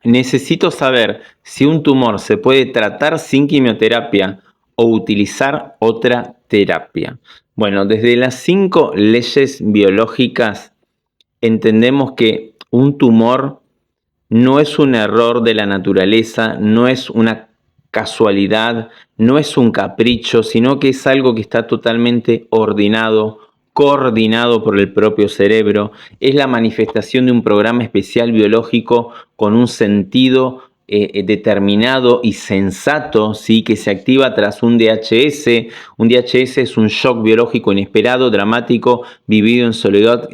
Necesito saber si un tumor se puede tratar sin quimioterapia o utilizar otra terapia. Bueno, desde las 5 leyes biológicas entendemos que un tumor no es un error de la naturaleza, no es una casualidad, no es un capricho, sino que es algo que está totalmente ordenado, coordinado por el propio cerebro, es la manifestación de un programa especial biológico con un sentido determinado y sensato, ¿sí? Que se activa tras un DHS. Un DHS es un shock biológico inesperado, dramático, vivido en soledad,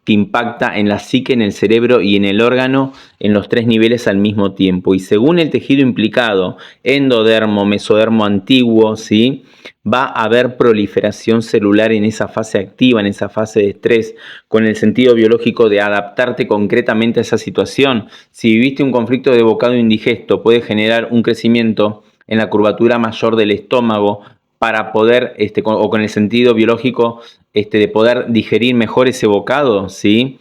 que impacta en la psique, en el cerebro y en el órgano en los 3 niveles al mismo tiempo. Y según el tejido implicado, endodermo, mesodermo antiguo, ¿sí? Va a haber proliferación celular en esa fase activa, en esa fase de estrés, con el sentido biológico de adaptarte concretamente a esa situación. Si viviste un conflicto de bocado indigesto, puede generar un crecimiento en la curvatura mayor del estómago para poder, o con el sentido biológico de poder digerir mejor ese bocado, ¿sí?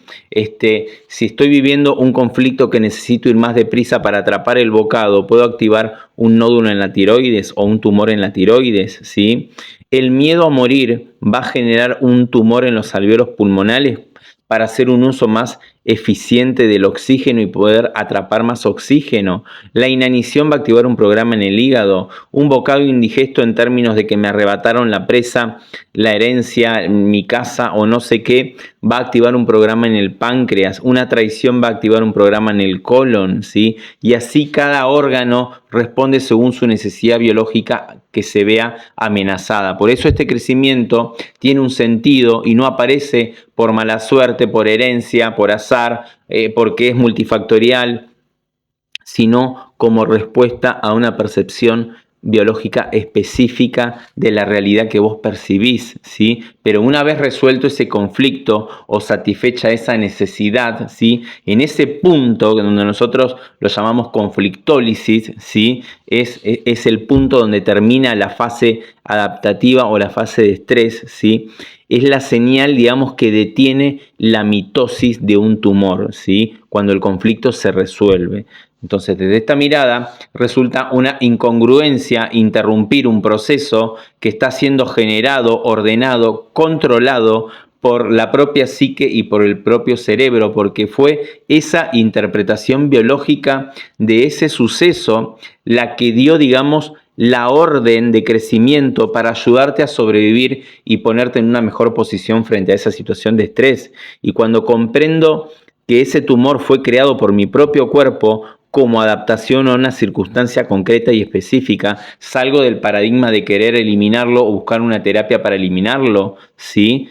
Si estoy viviendo un conflicto que necesito ir más deprisa para atrapar el bocado, puedo activar un nódulo en la tiroides o un tumor en la tiroides, ¿sí? El miedo a morir va a generar un tumor en los alvéolos pulmonales para hacer un uso más eficiente del oxígeno y poder atrapar más oxígeno. La inanición va a activar un programa en el hígado. Un bocado indigesto en términos de que me arrebataron la presa, la herencia, mi casa o no sé qué, va a activar un programa en el páncreas. Una traición va a activar un programa en el colon, ¿sí? Y así cada órgano responde según su necesidad biológica que se vea amenazada. Por eso este crecimiento tiene un sentido y no aparece por mala suerte, por herencia, por azar, porque es multifactorial, sino como respuesta a una percepción biológica específica de la realidad que vos percibís, ¿sí? Pero una vez resuelto ese conflicto o satisfecha esa necesidad, ¿sí? En ese punto donde nosotros lo llamamos conflictólisis, ¿sí? Es el punto donde termina la fase adaptativa o la fase de estrés, ¿sí? Es la señal, digamos, que detiene la mitosis de un tumor, ¿sí? Cuando el conflicto se resuelve. Entonces, desde esta mirada, resulta una incongruencia interrumpir un proceso que está siendo generado, ordenado, controlado por la propia psique y por el propio cerebro, porque fue esa interpretación biológica de ese suceso la que dio, digamos, la orden de crecimiento para ayudarte a sobrevivir y ponerte en una mejor posición frente a esa situación de estrés. Y cuando comprendo que ese tumor fue creado por mi propio cuerpo como adaptación a una circunstancia concreta y específica, salgo del paradigma de querer eliminarlo o buscar una terapia para eliminarlo, ¿sí?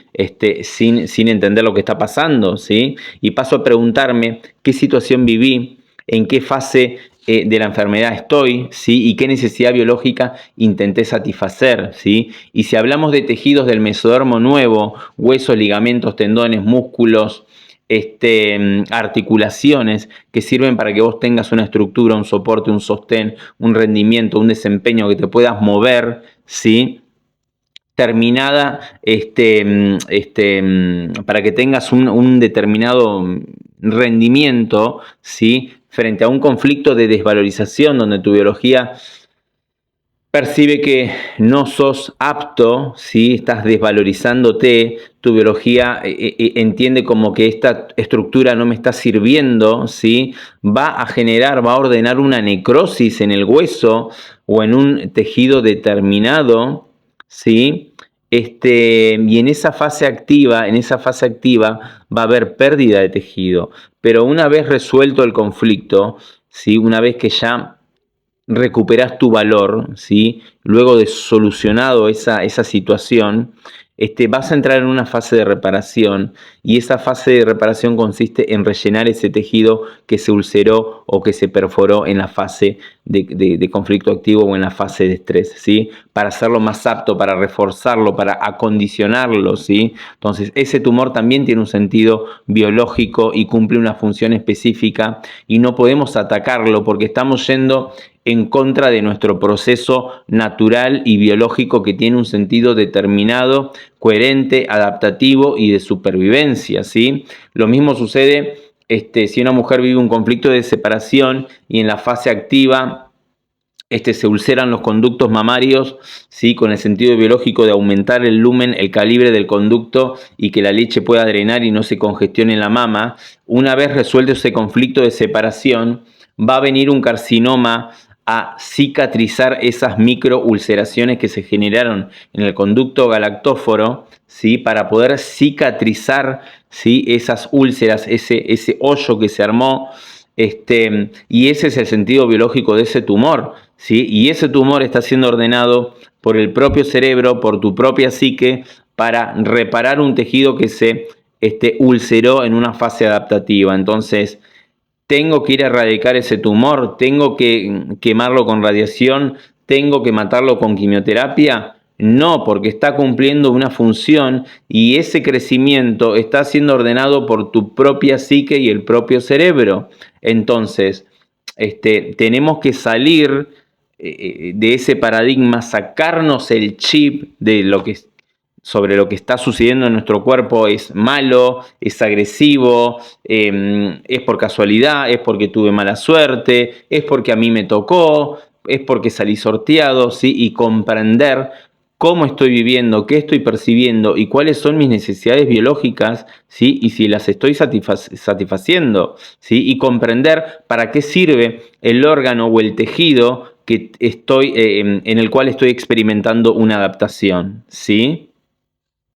Sin entender lo que está pasando, ¿sí? Y paso a preguntarme qué situación viví, en qué fase de la enfermedad estoy, ¿sí? Y qué necesidad biológica intenté satisfacer, ¿sí? Y si hablamos de tejidos del mesodermo nuevo, huesos, ligamentos, tendones, músculos, articulaciones que sirven para que vos tengas una estructura, un soporte, un sostén, un rendimiento, un desempeño, que te puedas mover, ¿sí? Terminada, para que tengas un determinado rendimiento, ¿sí? Frente a un conflicto de desvalorización donde tu biología percibe que no sos apto, ¿sí? Estás desvalorizándote, tu biología entiende como que esta estructura no me está sirviendo, ¿sí? Va a generar, va a ordenar una necrosis en el hueso o en un tejido determinado, ¿sí? Y en esa fase activa va a haber pérdida de tejido. Pero una vez resuelto el conflicto, ¿sí? Una vez que ya recuperas tu valor, ¿sí? Luego de solucionado esa situación, vas a entrar en una fase de reparación y esa fase de reparación consiste en rellenar ese tejido que se ulceró o que se perforó en la fase de conflicto activo o en la fase de estrés, ¿sí? Para hacerlo más apto, para reforzarlo, para acondicionarlo, ¿sí? Entonces, ese tumor también tiene un sentido biológico y cumple una función específica y no podemos atacarlo porque estamos yendo en contra de nuestro proceso natural y biológico que tiene un sentido determinado, coherente, adaptativo y de supervivencia, ¿sí? Lo mismo sucede si una mujer vive un conflicto de separación y en la fase activa se ulceran los conductos mamarios, ¿sí? Con el sentido biológico de aumentar el lumen, el calibre del conducto y que la leche pueda drenar y no se congestione en la mama. Una vez resuelto ese conflicto de separación, va a venir un carcinoma a cicatrizar esas microulceraciones que se generaron en el conducto galactóforo, ¿sí? Para poder cicatrizar, ¿sí? Esas úlceras, ese hoyo que se armó. Y ese es el sentido biológico de ese tumor, ¿sí? Y ese tumor está siendo ordenado por el propio cerebro, por tu propia psique, para reparar un tejido que se ulceró en una fase adaptativa. Entonces, tengo que ir a erradicar ese tumor, tengo que quemarlo con radiación, tengo que matarlo con quimioterapia. No, porque está cumpliendo una función y ese crecimiento está siendo ordenado por tu propia psique y el propio cerebro. Entonces, tenemos que salir de ese paradigma, sacarnos el chip de lo que sobre lo que está sucediendo en nuestro cuerpo es malo, es agresivo, es por casualidad, es porque tuve mala suerte, es porque a mí me tocó, es porque salí sorteado, ¿sí? Y comprender cómo estoy viviendo, qué estoy percibiendo y cuáles son mis necesidades biológicas, ¿sí? Y si las estoy satisfaciendo, ¿sí? Y comprender para qué sirve el órgano o el tejido que en el cual estoy experimentando una adaptación, ¿sí?